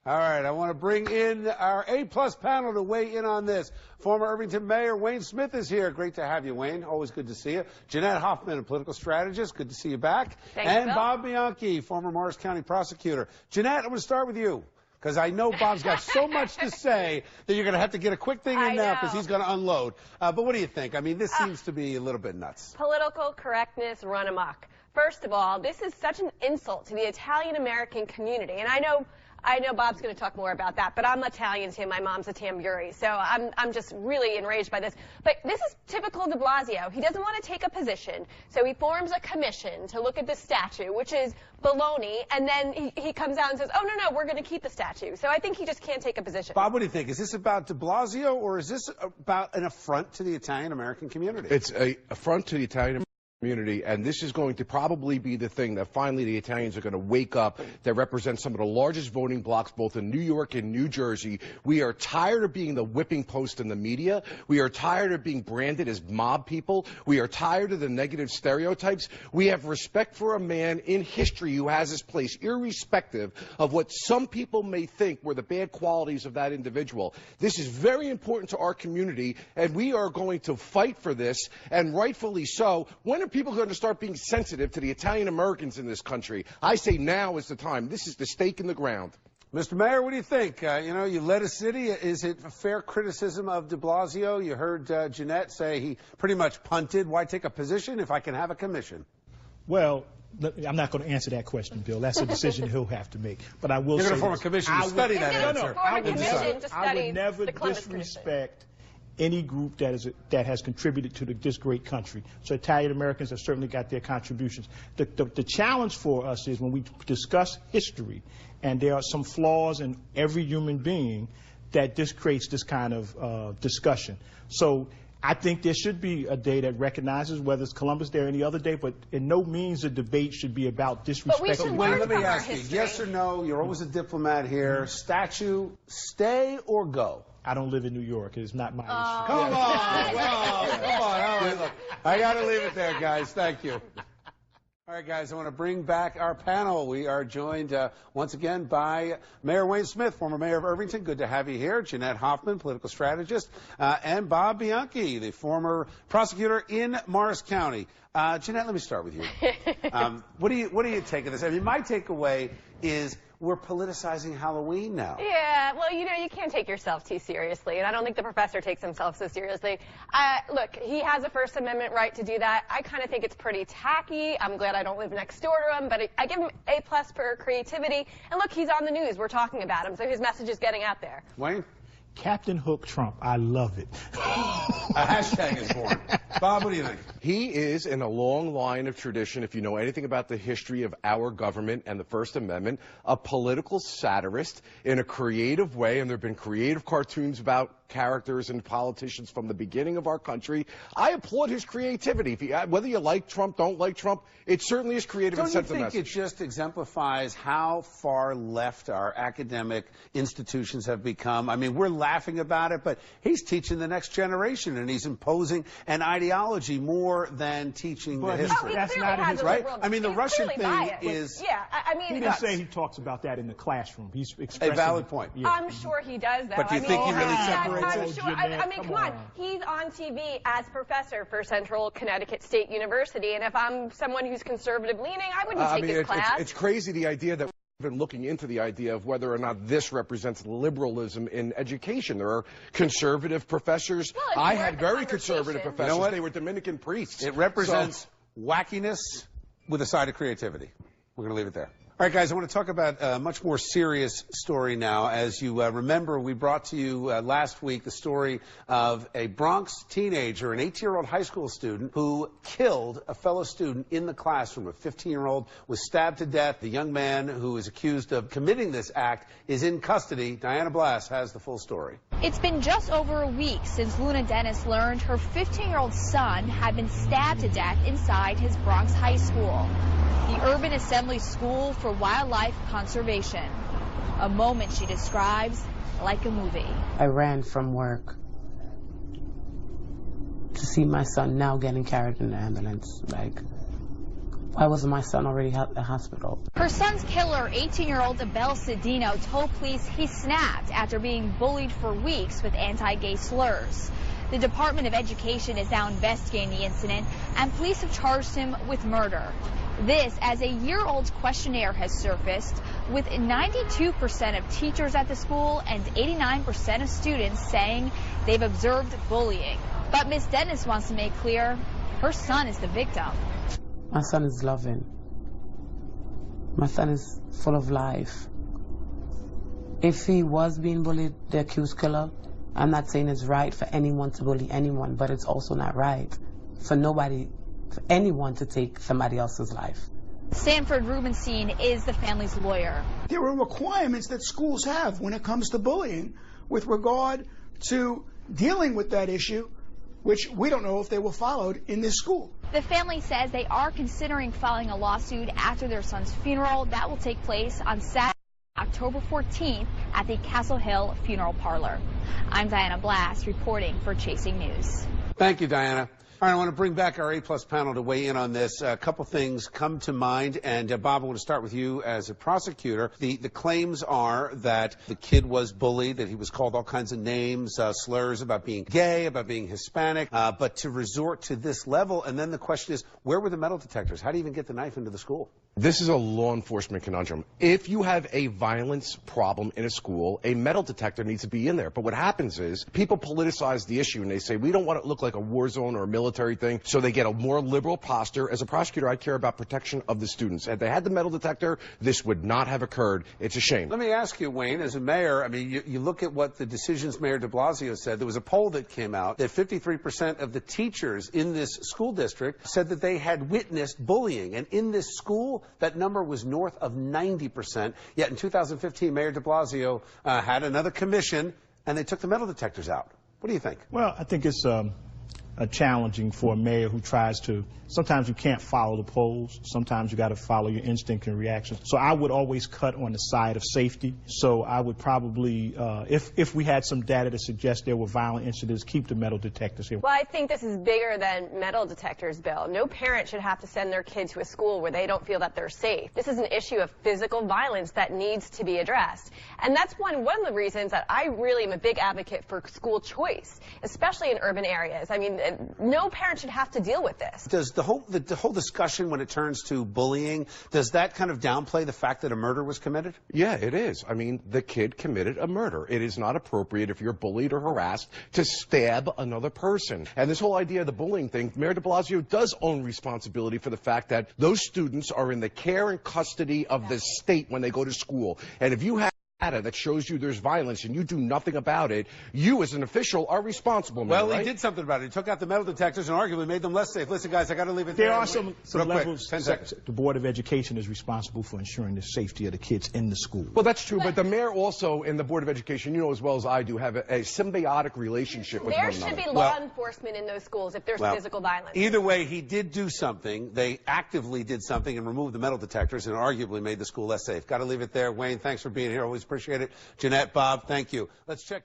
All right, I want to bring in our A-plus panel to weigh in on this. Former Irvington Mayor Wayne Smith is here. Great to have you, Wayne. Always good to see you. Jeanette Hoffman, a political strategist. Good to see you back. Thanks, and Bill. Bob Bianchi, former Morris County prosecutor. Jeanette, I'm going to start with you, because I know Bob's got so much to say that you're going to have to get a quick thing in now, because he's going to unload. But what do you think? I mean, this seems to be a little bit nuts. Political correctness run amok. First of all, this is such an insult to the Italian-American community. And I know Bob's going to talk more about that, but I'm Italian too. My mom's a Tamburi, so I'm just really enraged by this. But this is typical de Blasio. He doesn't want to take a position, so he forms a commission to look at the statue, which is baloney, and then he comes out and says, oh, no, we're going to keep the statue. So I think he just can't take a position. Bob, what do you think? Is this about de Blasio, or is this about an affront to the Italian-American community? It's an affront to the Italian community, and this is going to probably be the thing that finally the Italians are going to wake up, that represents some of the largest voting blocs both in New York and New Jersey. We are tired of being the whipping post in the media. We are tired of being branded as mob people. We are tired of the negative stereotypes. We have respect for a man in history who has his place, irrespective of what some people may think were the bad qualities of that individual. This is very important to our community, and we are going to fight for this, and rightfully so. When are people going to start being sensitive to the Italian Americans in this country? I say now is the time. This is the stake in the ground. Mr. Mayor, what do you think? You led a city. Is it a fair criticism of de Blasio? You heard Jeanette say he pretty much punted. Why take a position if I can have a commission? Well, I'm not going to answer that question, Bill. That's a decision he'll have to make. But I will You're say going to form a commission to study that answer. I would never disrespect any group that has contributed to this great country. So Italian Americans have certainly got their contributions. The challenge for us is when we discuss history, and there are some flaws in every human being, that this creates this kind of discussion. So I think there should be a day that recognizes whether it's Columbus Day or any other day, but in no means the debate should be about disrespecting. Wait, let me ask you, yes or no, you're always a diplomat here, statue, stay or go? I don't live in New York. It's not my issue. Come on. Come on. All right, look, I got to leave it there, guys. Thank you. All right, guys, I want to bring back our panel. We are joined once again by Mayor Wayne Smith, former mayor of Irvington. Good to have you here. Jeanette Hoffman, political strategist, and Bob Bianchi, the former prosecutor in Morris County. Jeanette, let me start with you. What do you take of this? I mean, my takeaway is we're politicizing Halloween now. Yeah, well, you can't take yourself too seriously, and I don't think the professor takes himself so seriously. Look, he has a First Amendment right to do that. I kind of think it's pretty tacky. I'm glad I don't live next door to him, but I give him A+ for creativity. And look, he's on the news. We're talking about him, so his message is getting out there. Wayne? Captain Hook Trump. I love it. A hashtag is born. Bob, what do you think? He is in a long line of tradition, if you know anything about the history of our government and the First Amendment, a political satirist in a creative way, and there have been creative cartoons about characters and politicians from the beginning of our country. I applaud his creativity. Whether you like Trump, don't like Trump, it certainly is creative and sends a message. Don't you think it just exemplifies how far left our academic institutions have become? I mean, we're laughing about it, but he's teaching the next generation, and he's imposing an ideology more than teaching the history. That's not his right. I mean, the Russian thing is. Yeah, I mean, he didn't say he talks about that in the classroom. He's expressing a valid point. Yeah. I'm sure he does, though. But do you think he really separates I'm sure. I mean, come on. He's on TV as professor for Central Connecticut State University, and if I'm someone who's conservative leaning, I wouldn't take his class. It's crazy, the idea that we've been looking into the idea of whether or not this represents liberalism in education. There are conservative professors. Well, I had very conservative professors. You know what? They were Dominican priests. It represents wackiness with a side of creativity. We're going to leave it there. All right, guys, I want to talk about a much more serious story now. As you remember, we brought to you last week the story of a Bronx teenager, an 18-year-old high school student who killed a fellow student in the classroom. A 15-year-old was stabbed to death. The young man who is accused of committing this act is in custody. Diana Blass has the full story. It's been just over a week since Luna Dennis learned her 15-year-old son had been stabbed to death inside his Bronx high school, the Urban Assembly School for Wildlife Conservation. A moment she describes like a movie. I ran from work to see my son now getting carried in the ambulance. Like, Why wasn't my son already at the hospital? Her son's killer, 18-year-old Bill Spadea, told police he snapped after being bullied for weeks with anti-gay slurs. The Department of Education is now investigating the incident, and police have charged him with murder. This as a year-old questionnaire has surfaced, with 92% of teachers at the school and 89% of students saying they've observed bullying. But Ms. Dennis wants to make clear her son is the victim. My son is loving. My son is full of life. If he was being bullied, the accused killer, I'm not saying it's right for anyone to bully anyone, but it's also not right for anyone to take somebody else's life. Sanford Rubenstein is the family's lawyer. There are requirements that schools have when it comes to bullying with regard to dealing with that issue, which we don't know if they were followed in this school. The family says they are considering filing a lawsuit after their son's funeral. That will take place on Saturday, October 14th at the Castle Hill Funeral Parlor. I'm Diana Blass reporting for Chasing News. Thank you, Diana. All right, I want to bring back our A-plus panel to weigh in on this. A couple things come to mind, and Bob, I want to start with you as a prosecutor. The claims are that the kid was bullied, that he was called all kinds of names, slurs about being gay, about being Hispanic, but to resort to this level, and then the question is, where were the metal detectors? How do you even get the knife into the school? This is a law enforcement conundrum. If you have a violence problem in a school, a metal detector needs to be in there. But what happens is people politicize the issue and they say, we don't want it to look like a war zone or a military thing, so they get a more liberal posture. As a prosecutor, I care about protection of the students. If they had the metal detector, this would not have occurred. It's a shame. Let me ask you, Wayne, as a mayor, I mean, you look at what the decisions Mayor de Blasio said. There was a poll that came out that 53% of the teachers in this school district said that they had witnessed bullying. And in this school, that number was north of 90%. Yet in 2015, Mayor de Blasio had another commission, and they took the metal detectors out. What do you think? Well, I think it's challenging for a mayor who tries to, sometimes you can't follow the polls, sometimes you got to follow your instinct and reactions. So I would always cut on the side of safety. So I would probably, if we had some data to suggest there were violent incidents, keep the metal detectors here. Well, I think this is bigger than metal detectors, Bill. No parent should have to send their kid to a school where they don't feel that they're safe. This is an issue of physical violence that needs to be addressed. And that's one of the reasons that I really am a big advocate for school choice, especially in urban areas. I mean, no parent should have to deal with this. Does the whole discussion when it turns to bullying, does that kind of downplay the fact that a murder was committed? Yeah, it is. I mean, the kid committed a murder. It is not appropriate if you're bullied or harassed to stab another person. And this whole idea of the bullying thing, Mayor de Blasio does own responsibility for the fact that those students are in the care and custody of the state when they go to school. And if you have data that shows you there's violence and you do nothing about it, you as an official are responsible. Well, right? he did something about it. He took out the metal detectors and arguably made them less safe. Listen, guys, I got to leave it there. There are some levels. 10 seconds. The Board of Education is responsible for ensuring the safety of the kids in the school. Well, that's true, but the mayor also and the Board of Education, you know as well as I do, have a symbiotic relationship with one There another. should be law enforcement in those schools if there's physical violence. Either way, he did do something. They actively did something and removed the metal detectors and arguably made the school less safe. Got to leave it there. Wayne, thanks for being here. Always appreciate it. Jeanette, Bob, thank you. Let's check in.